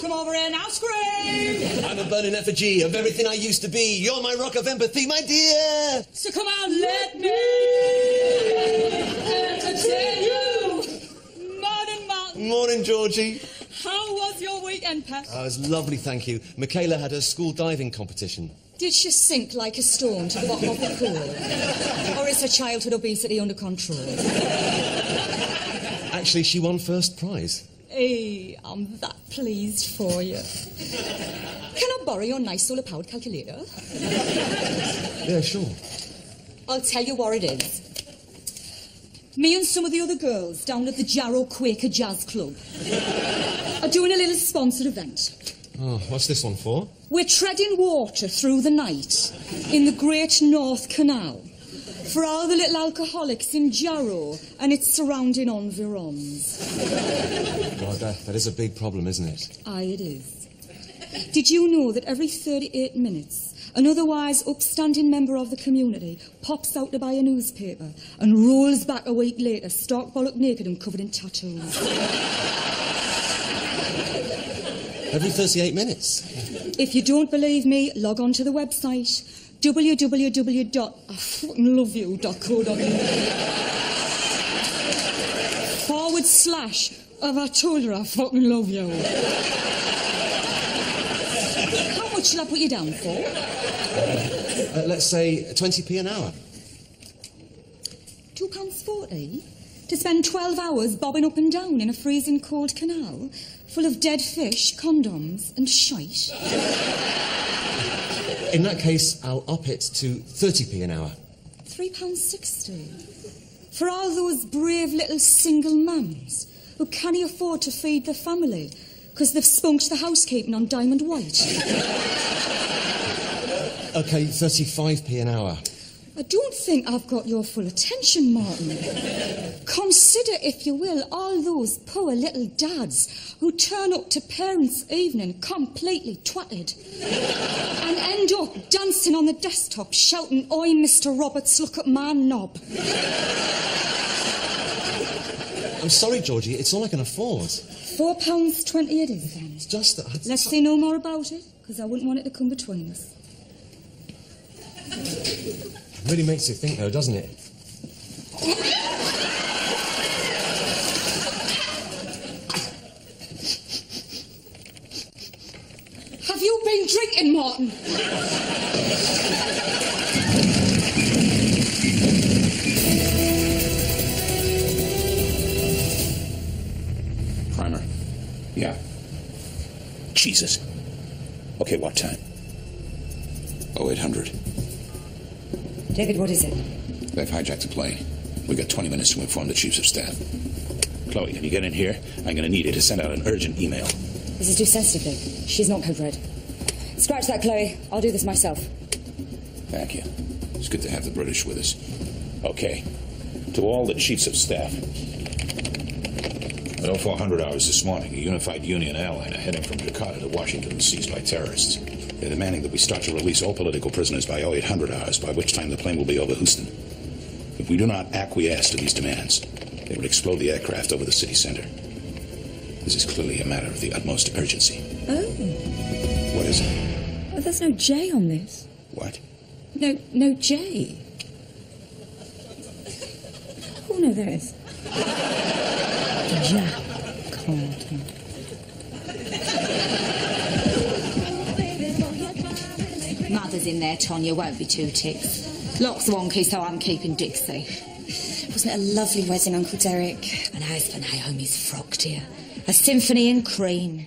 come over here now, scream! I'm a burning effigy of everything I used to be. You're my rock of empathy, my dear. So come on, let me entertain you. Morning, Martin. Morning, Georgie. How was your weekend, pet? Oh, it was lovely, thank you. Michaela had her school diving competition. Did she sink like a stone to the bottom of the pool? Or is her childhood obesity under control? Actually, she won first prize. Hey, I'm that pleased for you. Can I borrow your nice solar-powered calculator? Yeah, sure. I'll tell you what it is. Me and some of the other girls down at the Jarrow Quaker Jazz Club are doing a little sponsored event. Oh, what's this one for? We're treading water through the night in the Great North Canal for all the little alcoholics in Jarrow and its surrounding environs. God, that is a big problem, isn't it? Aye, it is. Did you know that every 38 minutes an otherwise upstanding member of the community pops out to buy a newspaper and rolls back a week later stark bollock naked and covered in tattoos? Every 38 minutes? If you don't believe me, log on to the website www.ifuckingloveyou.co.uk / I told her I fucking love you. How much shall I put you down for? Let's say 20p an hour. £2.40 to spend 12 hours bobbing up and down in a freezing cold canal full of dead fish, condoms and shite. In that case, I'll up it to 30p an hour. £3.60 for all those brave little single mums who can't afford to feed their family because they've spunked the housekeeping on Diamond White. OK, 35p an hour. I don't think I've got your full attention, Martin. Consider, if you will, all those poor little dads who turn up to parents' evening completely twatted and end up dancing on the desktop shouting, "Oi, Mr. Roberts, look at my knob." I'm sorry, Georgie, it's all I can afford. £4.20 it is, then. It's just that... Let's say no more about it, because I wouldn't want it to come between us. It really makes you think, though, doesn't it? Have you been drinking, Martin? Primer. Yeah. Jesus. Okay, what time? 0800. David, what is it? They've hijacked a plane. We've got 20 minutes to inform the chiefs of staff. Chloe, can you get in here? I'm going to need you to send out an urgent email. This is too sensitive, Vic. She's not code red. Scratch that, Chloe. I'll do this myself. Thank you. It's good to have the British with us. Okay. To all the chiefs of staff. At 0400 hours this morning, a unified Union airliner heading from Jakarta to Washington was seized by terrorists. They're demanding that we start to release all political prisoners by 0800 hours, by which time the plane will be over Houston. If we do not acquiesce to these demands, they will explode the aircraft over the city center. This is clearly a matter of the utmost urgency. Oh. What is it? Well, there's no J on this. What? No J. Oh, no, there is. Jack Carlton. Mother's in there, Tonya, won't be too ticks. Lock's wonky, so I'm keeping Dick safe. Wasn't it a lovely wedding, Uncle Derek? And as for Naomi's frock, dear, a symphony in cream.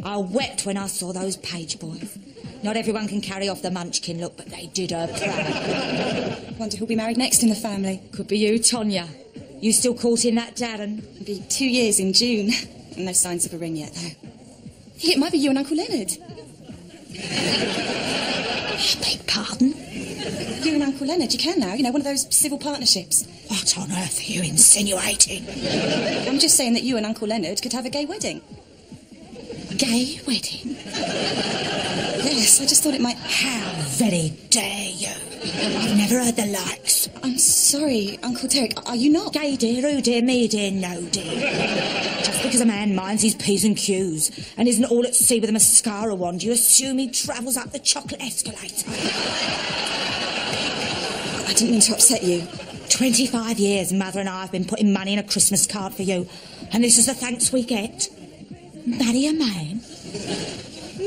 I wept when I saw those page boys. Not everyone can carry off the munchkin look, but they did her proud. Wonder who'll be married next in the family. Could be you, Tonya. You still courting that Darren? It'll be 2 years in June. And no signs of a ring yet, though. It might be you and Uncle Leonard. I beg pardon? You and Uncle Leonard, you can now. You know, one of those civil partnerships. What on earth are you insinuating? I'm just saying that you and Uncle Leonard could have a gay wedding. Gay wedding? Yes, I just thought it might... How very dare you? I've never heard the likes. I'm sorry, Uncle Derek, are you not? Gay, dear? Oh, dear, me, dear, no, dear. Just the because a man minds his P's and Q's and isn't all at sea with a mascara wand, you assume he travels up the chocolate escalator. I didn't mean to upset you. 25 years Mother and I have been putting money in a Christmas card for you, and this is the thanks we get? Marry a man?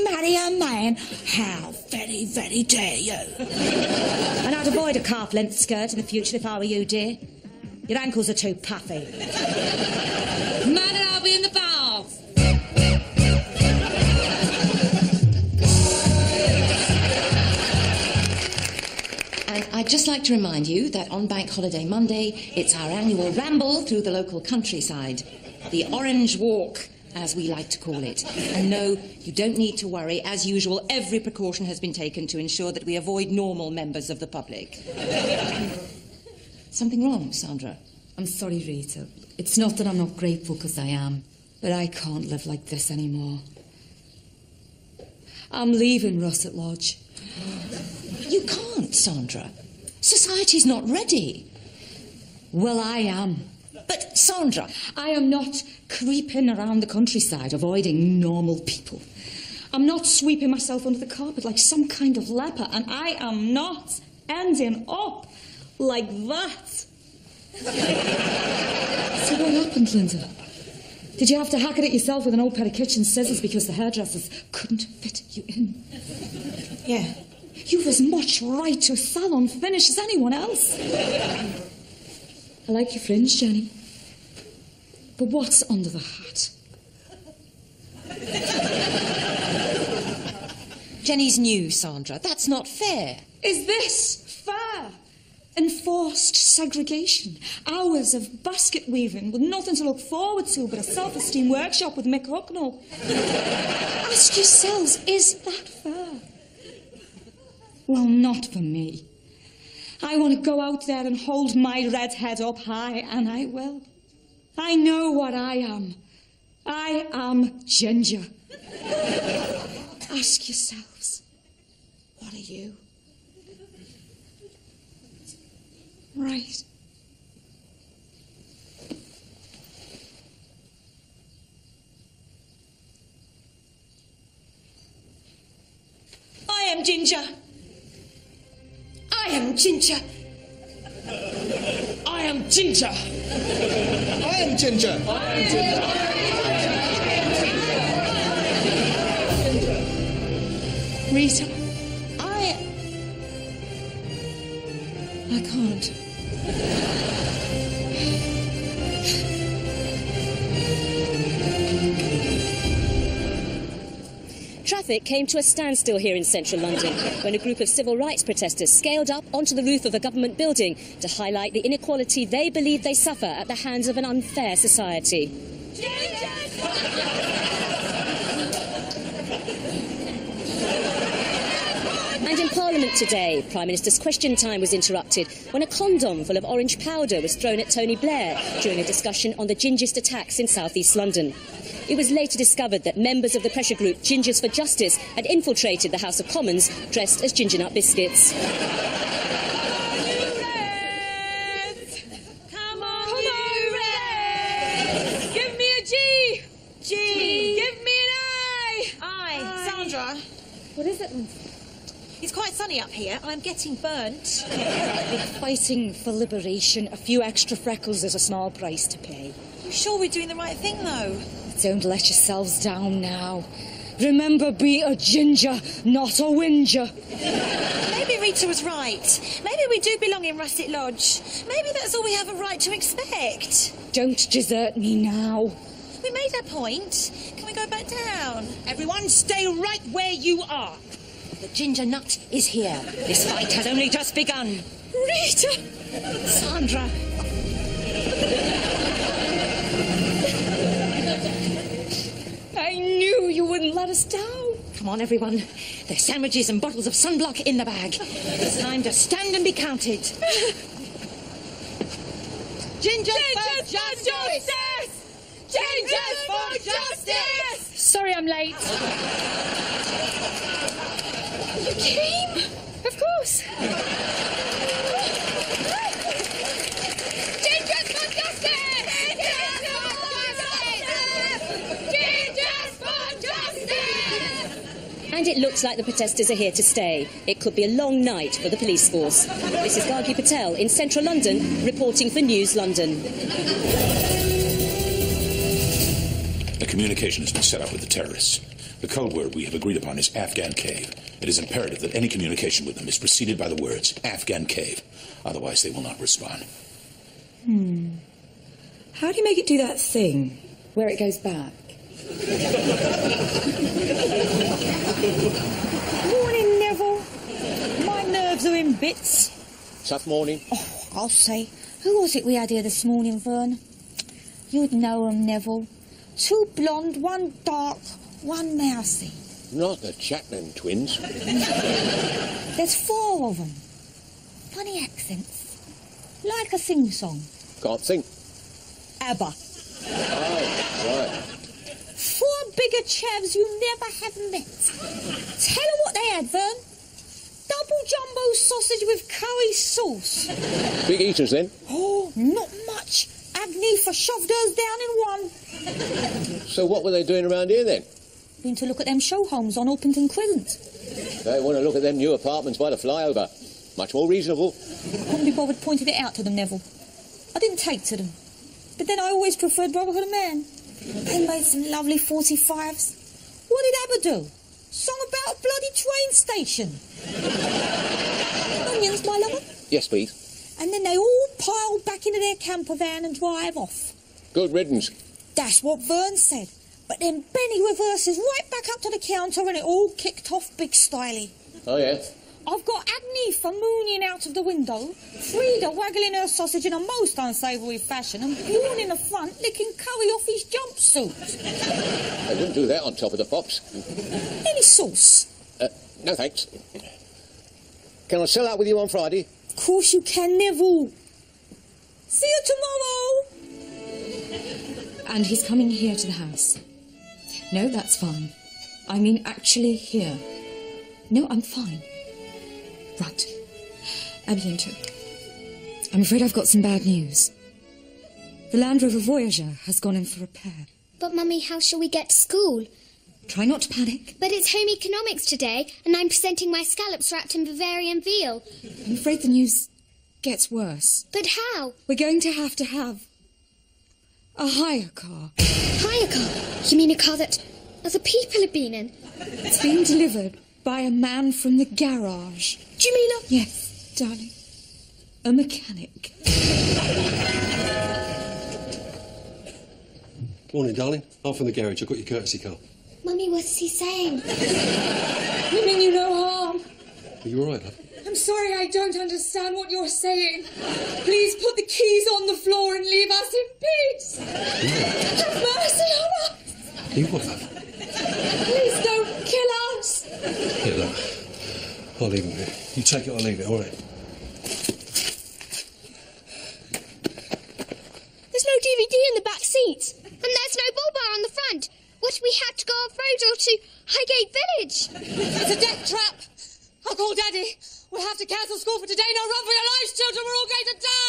Marry a man? How very, very dare you? And I'd avoid a calf-length skirt in the future if I were you, dear. Your ankles are too puffy. Man and I'll be in the bath. And I'd just like to remind you that on Bank Holiday Monday, it's our annual ramble through the local countryside. The Orange Walk, as we like to call it. And no, you don't need to worry. As usual, every precaution has been taken to ensure that we avoid normal members of the public. Something wrong, Sandra? I'm sorry, Rita. It's not that I'm not grateful, because I am. But I can't live like this anymore. I'm leaving Russet Lodge. You can't, Sandra. Society's not ready. Well, I am. But, Sandra... I am not creeping around the countryside avoiding normal people. I'm not sweeping myself under the carpet like some kind of leper, and I am not ending up like that. So what happened, Linda? Did you have to hack it at yourself with an old pair of kitchen scissors because the hairdressers couldn't fit you in? Yeah. You've as much right to a salon finish as anyone else. I like your fringe, Jenny. But what's under the hat? Jenny's new, Sandra. That's not fair. Is this fair? Enforced segregation. Hours of basket weaving with nothing to look forward to but a self-esteem workshop with Mick Hucknall. Ask yourselves, is that fair? Well, not for me. I want to go out there and hold my red head up high, and I will. I know what I am. I am Ginger. Ask yourselves, what are you? Right. I am Ginger. I am Ginger. I am Ginger. I am Ginger. I am Ginger. Rita, I can't. Traffic came to a standstill here in central London when a group of civil rights protesters scaled up onto the roof of a government building to highlight the inequality they believe they suffer at the hands of an unfair society. And in Parliament today, Prime Minister's question time was interrupted when a condom full of orange powder was thrown at Tony Blair during a discussion on the gingist attacks in South East London. It was later discovered that members of the pressure group Gingers for Justice had infiltrated the House of Commons dressed as ginger nut biscuits. Come on, you Reds! Give me a G! G! Give me an I! Aye. Sandra, What is it? it's quite sunny up here. I'm getting burnt. We're fighting for liberation. A few extra freckles is a small price to pay. You sure we're doing the right thing, though? Don't let yourselves down now. Remember, be a ginger, not a whinger. Maybe Rita was right. Maybe we do belong in Russet Lodge. Maybe that's all we have a right to expect. Don't desert me now. We made our point. Can we go back down? Everyone stay right where you are. The ginger nut is here. This fight has only just begun. Rita! Sandra. I knew you wouldn't let us down. Come on, everyone. There's sandwiches and bottles of sunblock in the bag. It's time to stand and be counted. Gingers for justice! Gingers for justice! Sorry I'm late. You came? Of course. Gingers for justice! Gingers for justice! And it looks like the protesters are here to stay. It could be a long night for the police force. This is Gargi Patel in central London, reporting for News London. A communication has been set up with the terrorists. The code word we have agreed upon is Afghan Cave. It is imperative that any communication with them is preceded by the words Afghan Cave. Otherwise, they will not respond. How do you make it do that thing? Where it goes back. Morning, Neville. My nerves are in bits. Tough morning. Oh, I'll say. Who was it we had here this morning, Vern? You'd know 'em, Neville. 2 blonde, 1 dark, 1 mousy. Not the Chapman twins. There's 4 of 'em. Funny accents. Like a sing-song. Can't think. ABBA. Oh, right. 4 bigger chavs you never have met. Tell her what they had, Vern. Double jumbo sausage with curry sauce. Big eaters then. Oh, not much. Agni for shoved hers down in 1. So what were they doing around here then? Been to look at them show homes on Orpington Crescent. They want to look at them new apartments by the flyover. Much more reasonable. Couldn't be bothered pointing it out to them, Neville. I didn't take to them. But then I always preferred Brotherhood of Man. They made some lovely 45s. What did ABBA do? Song about a bloody train station. Onions, my lover. Yes, please. And then they all piled back into their camper van and drive off. Good riddance. That's what Vern said. But then Benny reverses right back up to the counter and it all kicked off big styly. Oh, yeah? I've got Agni for mooning out of the window, Frida waggling her sausage in a most unsavoury fashion, and Bjorn in the front licking curry off his jumpsuit. They wouldn't do that on top of the pops. Any sauce? No, thanks. Can I sell out with you on Friday? Of course you can, Neville. See you tomorrow. And he's coming here to the house. No, that's fine. I mean, actually here. No, I'm fine. Right. Abiento. I'm afraid I've got some bad news. The Land Rover Voyager has gone in for repair. But, Mummy, how shall we get to school? Try not to panic. But it's home economics today, and I'm presenting my scallops wrapped in Bavarian veal. I'm afraid the news gets worse. But how? We're going to have a hire car. Hire car? You mean a car that other people have been in? It's being delivered by a man from the garage. Do you mean a... Yes, darling. A mechanic. Morning, darling. I'm from the garage. I've got your courtesy car. Mummy, what's he saying? We mean you no harm. Are you all right, love? I'm sorry, I don't understand what you're saying. Please put the keys on the floor and leave us in peace. Have mercy on us. You what, love? Please don't kill us. Yeah, look. I'll leave it here. You take it, I'll leave it, all right? There's no DVD in the back seat. And there's no bull bar on the front. What if we had to go off-road or to Highgate Village? It's a death trap. I'll call Daddy. We'll have to cancel school for today. Now run for your lives, children. We're all going to die.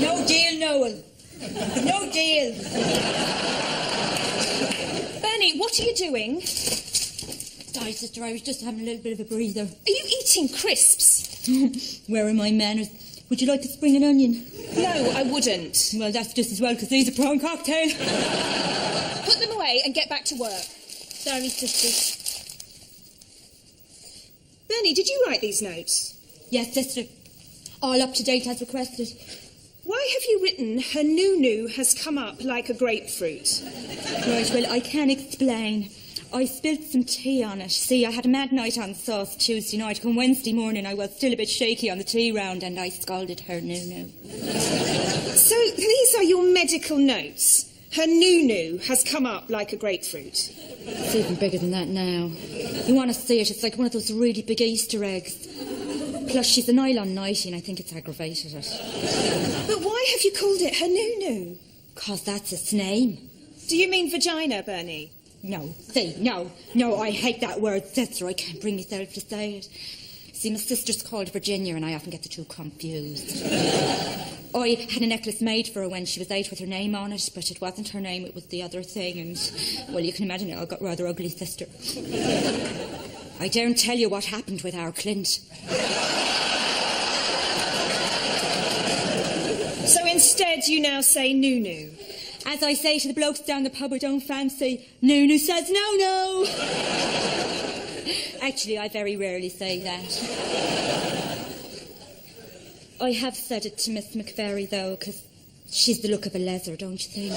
No deal, Noel. No deal. Bernie, what are you doing? Sorry, sister, I was just having a little bit of a breather. Are you eating crisps? Where are my manners? Would you like to spring an onion? No, I wouldn't. Well, that's just as well, because these are prawn cocktail. Put them away and get back to work. Sorry, sister. Bernie, did you write these notes? Yes, sister. All up to date as requested. Why have you written, her noo-noo has come up like a grapefruit? Right, well, I can explain. I spilt some tea on it. See, I had a mad night on sauce Tuesday night. Come Wednesday morning, I was still a bit shaky on the tea round, and I scalded her noo-noo. So these are your medical notes. Her noo-noo has come up like a grapefruit. It's even bigger than that now. You want to see it? It's like one of those really big Easter eggs. Plus, she's a nylon nightie, and I think it's aggravated it. But why have you called it her noo-noo? 'Cause that's its name. Do you mean vagina, Bernie? No, I hate that word, sister. I can't bring myself to say it. See, my sister's called Virginia and I often get the two confused. I had a necklace made for her when she was 8 with her name on it, but it wasn't her name, it was the other thing, and, well, you can imagine it, I got rather ugly, sister. I daren't tell you what happened with our Clint. So instead you now say Nunu. As I say to the blokes down the pub I don't fancy, Nunu says no. Actually, I very rarely say that. I have said it to Miss McVery, though, because she's the look of a leather, don't you think?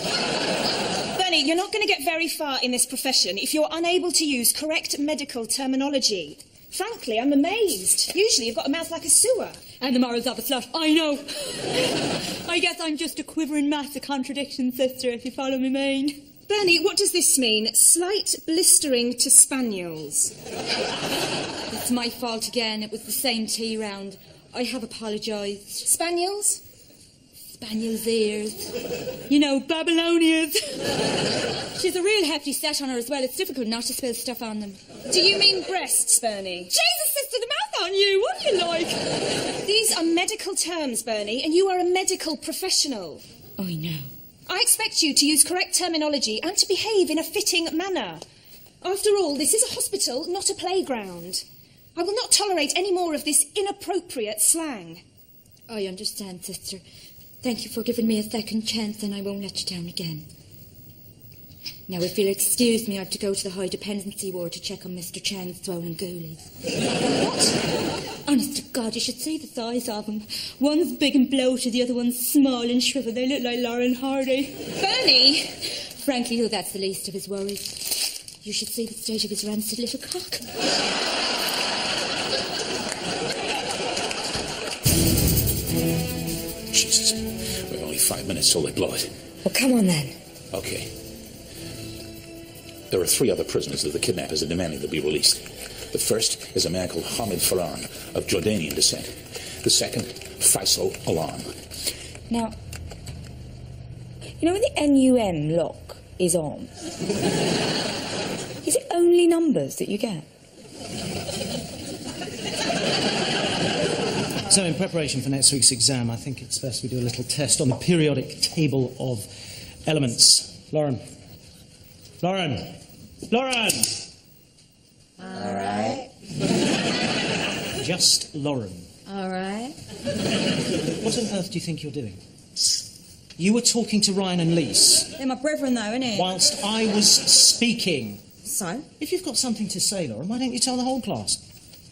Bernie, you're not going to get very far in this profession if you're unable to use correct medical terminology. Frankly, I'm amazed. Usually you've got a mouth like a sewer. And the morals of a slut, I know. I guess I'm just a quivering mass of contradiction, sister, if you follow me mean. Bernie, what does this mean? Slight blistering to spaniels. It's my fault again. It was the same tea round. I have apologised. Spaniels? Spaniel's ears. You know, Babylonias. She's a real hefty set on her as well. It's difficult not to spill stuff on them. Do you mean breasts, Bernie? Jesus, sister, the mouth on you. What do you like? These are medical terms, Bernie, and you are a medical professional. I know. I expect you to use correct terminology and to behave in a fitting manner. After all, this is a hospital, not a playground. I will not tolerate any more of this inappropriate slang. I understand, sister. Thank you for giving me a second chance, and I won't let you down again. Now, if you'll excuse me, I have to go to the high dependency ward to check on Mr. Chang's swollen ghoulies. What? Honest to God, you should see the size of them. One's big and bloated, the other one's small and shriveled. They look like Lauren Hardy. Bernie! Frankly, though, that's the least of his worries. You should see the state of his rancid little cock. Jesus. We've only 5 minutes till they blow it. Well, come on then. Okay. There are 3 other prisoners that the kidnappers are demanding to be released. The first is a man called Hamid Farhan, of Jordanian descent. The second, Faisal Alam. Now, you know when the NUM lock is on, is it only numbers that you get? So in preparation for next week's exam, I think it's best we do a little test on the periodic table of elements. Lauren. Lauren! Lauren! All right. Just Lauren. All right. What on earth do you think you're doing? You were talking to Ryan and Lise. They're my brethren, though, innit? Whilst I was speaking. So? If you've got something to say, Lauren, why don't you tell the whole class?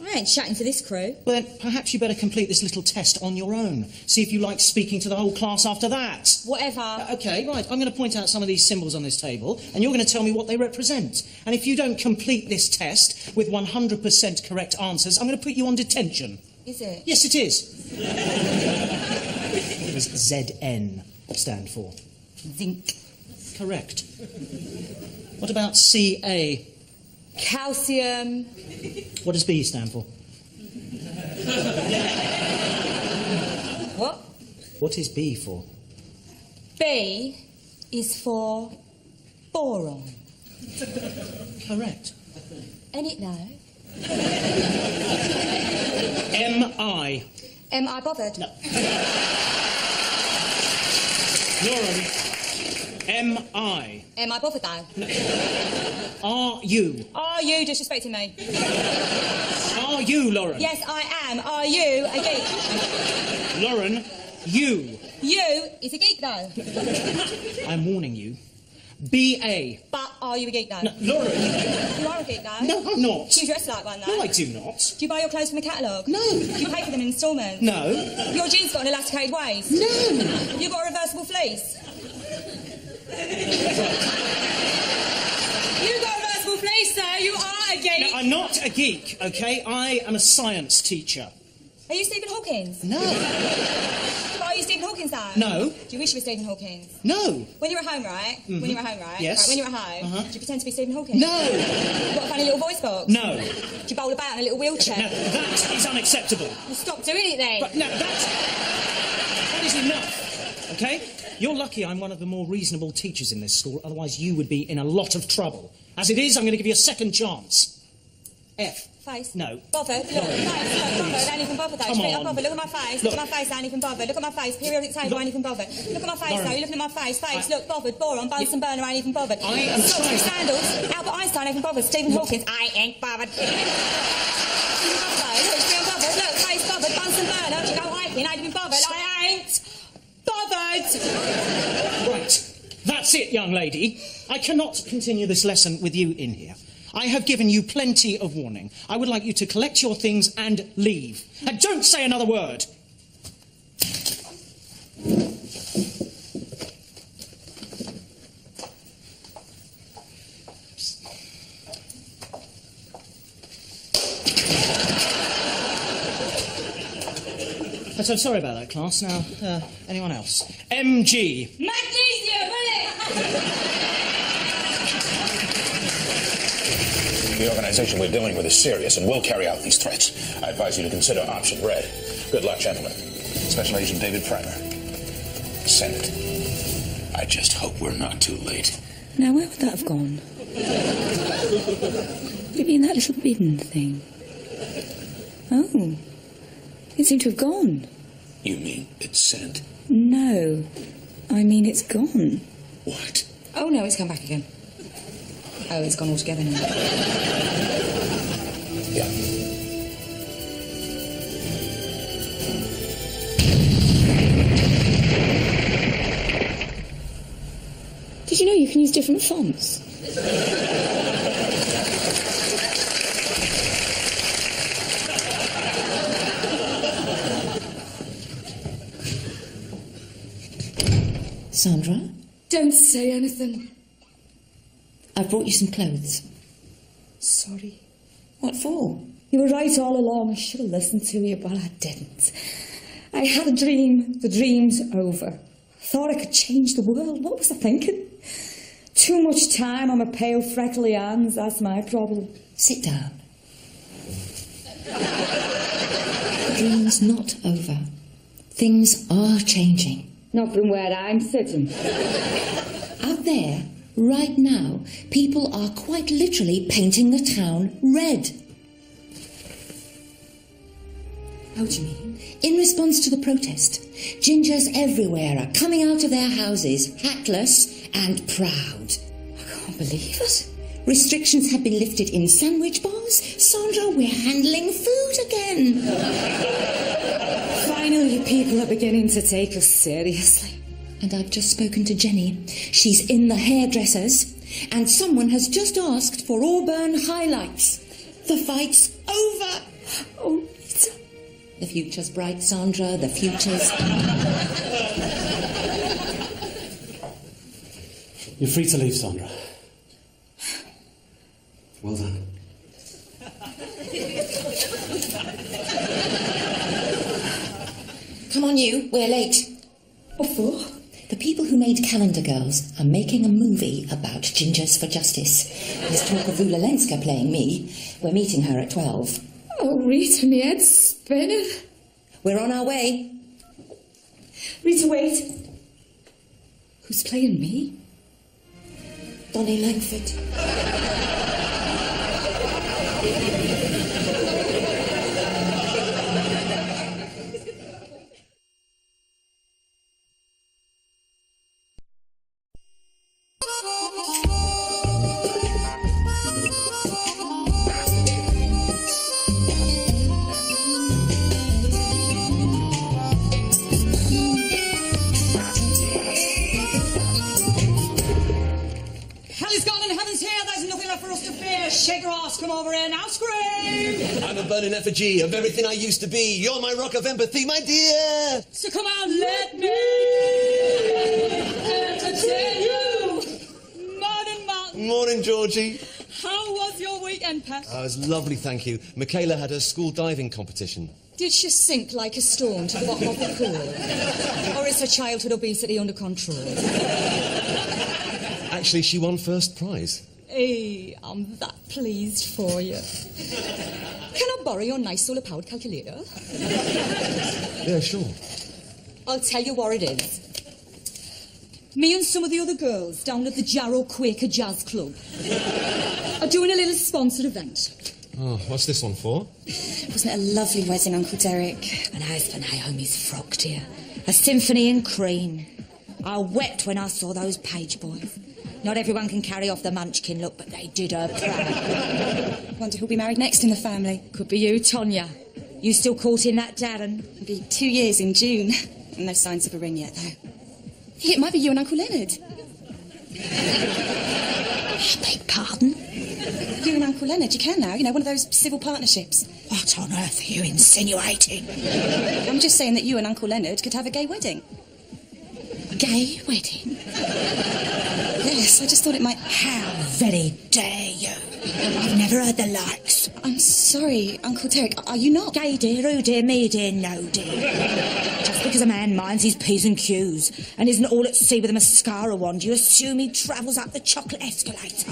I ain't chatting to this crew. Well, then, perhaps you better complete this little test on your own. See if you like speaking to the whole class after that. Whatever. OK, right, I'm going to point out some of these symbols on this table, and you're going to tell me what they represent. And if you don't complete this test with 100% correct answers, I'm going to put you on detention. Is it? Yes, it is. What does ZN stand for? Zinc. Correct. What about CA? Calcium. What does B stand for? What? What is B for? B is for boron. Correct. Ain't it now? MI. Am I bothered? No. Lauren. MI. Am I bothered now? No. Are you? Are you disrespecting me? Are you, Lauren? Yes, I am. Are you a geek? Lauren, you. You is a geek, though. I'm warning you. BA. But are you a geek, though? No, Lauren. You are a geek, though. No, I'm not. Do you dress like one, though? No, I do not. Do you buy your clothes from the catalogue? No. Do you pay for them in instalments? No. Your jeans got an elasticated waist? No. You got a reversible fleece? You got a reversible fleece, sir. You are a geek. No, I'm not a geek, OK? I am a science teacher. Are you Stephen Hawking? No. Are you Stephen Hawking, though? No. Do you wish you were Stephen Hawking? No. When you were at home, right? Mm-hmm. When you were at home, right? Yes. Right, when you were at home, do you pretend to be Stephen Hawking? No. You got a funny little voice box? No. Do you bowl about in a little wheelchair? No, that is unacceptable. Well, stop doing it, then. But no, that is enough, OK? You're lucky I'm one of the more reasonable teachers in this school, otherwise you would be in a lot of trouble. As it is, I'm going to give you a second chance. F. Face. No. Bothered. Look, face. Bothered. I ain't even bothered though. Come Straight on. up bothered. Look at my face. Look at my face. I ain't even bothered. Look at my face. Periodic table. I ain't even bothered. Look at my face Lauren. though. You're looking at my face. Face. Look, bothered. Boron. Bunsen burner. I ain't even bothered. I am Socks trying. with sandals. Albert Einstein. I ain't even bothered. Stephen Hawking. I ain't bothered. Look, still bothered. Look, face bothered. Bunsen burner. To go hiking. I ain't even bothered. I ain't bothered. Right. That's it, young lady. I cannot continue this lesson with you in here. I have given you plenty of warning. I would like you to collect your things and leave. And don't say another word. But I'm sorry about that, class. Now, anyone else? MG. Magnesium, will it? The organization we're dealing with is serious and will carry out these threats. I advise you to consider option red. Good luck, gentlemen. Special Agent David Primer. Senate. I just hope we're not too late. Now, where would that have gone? Would it be in that little bin thing? Oh. It seemed to have gone. You mean it's sent? No. I mean, it's gone. What? Oh, no, it's come back again. Oh, it's gone altogether now. Yeah. Did you know you can use different fonts? Sandra, Don't say anything. I've brought you some clothes. Sorry. What for? You were right all along. I should have listened to you, but I didn't. I had a dream. The dream's over. I thought I could change the world. What was I thinking? Too much time on my pale, freckly hands. That's my problem. Sit down. The dream's not over. Things are changing. Not from where I'm sitting. Out there, right now, people are quite literally painting the town red. How do you mean? In response to the protest, gingers everywhere are coming out of their houses, hatless and proud. I can't believe it. Restrictions have been lifted in sandwich bars. Sandra, we're handling food again. Finally, people are beginning to take us seriously. And I've just spoken to Jenny. She's in the hairdressers. And someone has just asked for Auburn highlights. The fight's over. Oh, Rita. The future's bright, Sandra. The future's... You're free to leave, Sandra. Well done. Come on, you. We're late. What for? The people who made Calendar Girls are making a movie about Gingers for Justice. There's talk of Vula Lenska playing me. We're meeting her at 12. Oh, Rita, my head's spinning. We're on our way. Rita, wait. Who's playing me? Bonnie Langford. Shake your ass, come over here now, scream! I'm a burning effigy of everything I used to be. You're my rock of empathy, my dear. So come on, let me entertain you. Morning, Martin. Morning, Georgie. How was your weekend, pet? It was lovely, thank you. Michaela had her school diving competition. Did she sink like a stone to the bottom of the pool? Or is her childhood obesity under control? Actually, she won first prize. Hey, I'm that pleased for you. Can I borrow your nice solar-powered calculator? Yeah, sure. I'll tell you what it is. Me and some of the other girls down at the Jarrow Quaker Jazz Club are doing a little sponsored event. Oh, what's this one for? Wasn't it a lovely wedding, Uncle Derek? And as for Naomi's frock, dear, a symphony in cream. I wept when I saw those page boys. Not everyone can carry off the munchkin look, but they did her proud. Wonder who'll be married next in the family. Could be you, Tonya. You still courting that Darren? It'll be 2 years in June. And no signs of a ring yet, though. It might be you and Uncle Leonard. I beg pardon? You and Uncle Leonard, you can now. You know, one of those civil partnerships. What on earth are you insinuating? I'm just saying that you and Uncle Leonard could have a gay wedding. Gay wedding? Yes, I just thought it might... How very dare you? I've never heard the likes. I'm sorry, Uncle Derek. Are you not? Gay, dear? Oh, dear, me, dear, no, dear. Just because a man minds his P's and Q's and isn't all at sea with a mascara wand, you assume he travels up the chocolate escalator.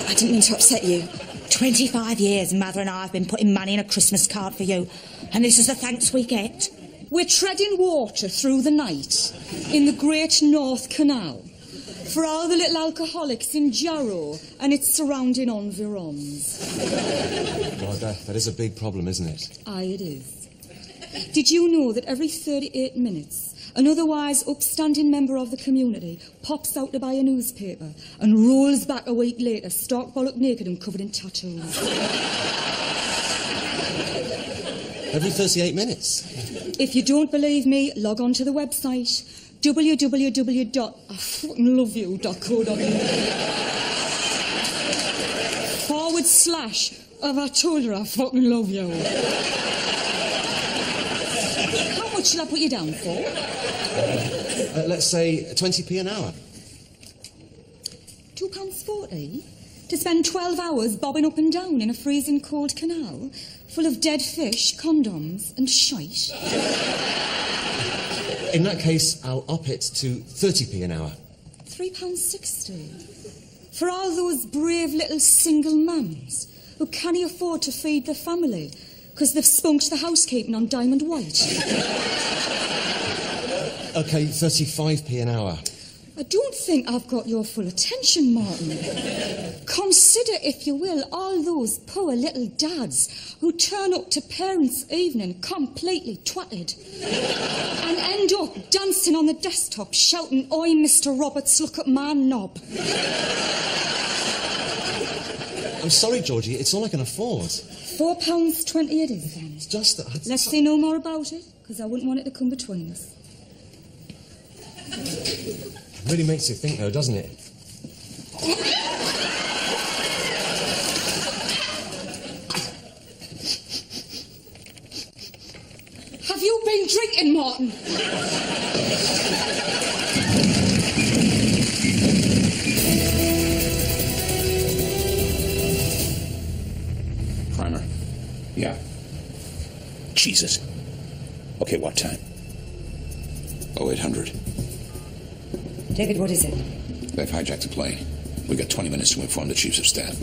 I didn't mean to upset you. 25 years Mother and I have been putting money in a Christmas card for you, and this is the thanks we get. We're treading water through the night in the Great North Canal for all the little alcoholics in Jarrow and its surrounding environs. God, that is a big problem, isn't it? Aye, it is. Did you know that every 38 minutes an otherwise upstanding member of the community pops out to buy a newspaper and rolls back a week later stark bollock naked and covered in tattoos? Every 38 minutes? If you don't believe me, log on to the website www.ifuckinglove.co.uk / I told her I fucking love you. How much shall I put you down for? Let's say 20p an hour. £2.40 to spend 12 hours bobbing up and down in a freezing cold canal full of dead fish, condoms and shite. In that case, I'll up it to 30p an hour. £3.60 for all those brave little single mums who can't afford to feed their family because they've spunked the housekeeping on Diamond White. OK, 35p an hour. I don't think I've got your full attention, Martin. Consider, if you will, all those poor little dads who turn up to parents' evening completely twatted and end up dancing on the desktop shouting, "Oi, Mr. Roberts, look at my knob." I'm sorry, Georgie, it's all I can afford. £4.20 it is, then. It's just that... Let's say no more about it, because I wouldn't want it to come between us. It really makes you think, though, doesn't it? Have you been drinking, Martin? Primer. Yeah. Jesus. Okay, what time? 0800. David, what is it? They've hijacked a plane. We've got 20 minutes to inform the chiefs of staff.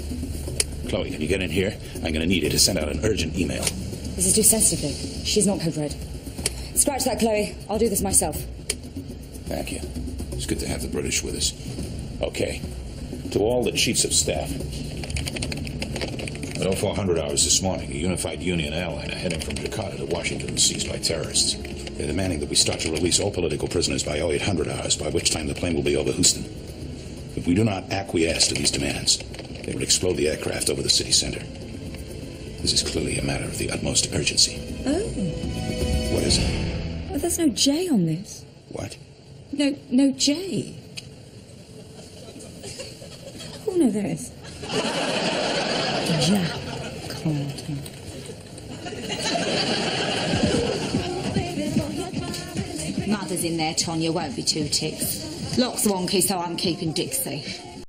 Chloe, can you get in here? I'm going to need you to send out an urgent email. This is too sensitive, Vic. She's not code red. Scratch that, Chloe. I'll do this myself. Thank you. It's good to have the British with us. Okay. To all the chiefs of staff. At 0400 hours this morning, a unified Union airliner heading from Jakarta to Washington was seized by terrorists. They're demanding that we start to release all political prisoners by 0800 hours, by which time the plane will be over Houston. If we do not acquiesce to these demands, they will explode the aircraft over the city center. This is clearly a matter of the utmost urgency. Oh. What is it? Well, there's no J on this. What? No J. Oh, no, there is. Jack Carlton. Mother's in there, Tonya, won't be 2 ticks. Lock's wonky, so I'm keeping Dixie.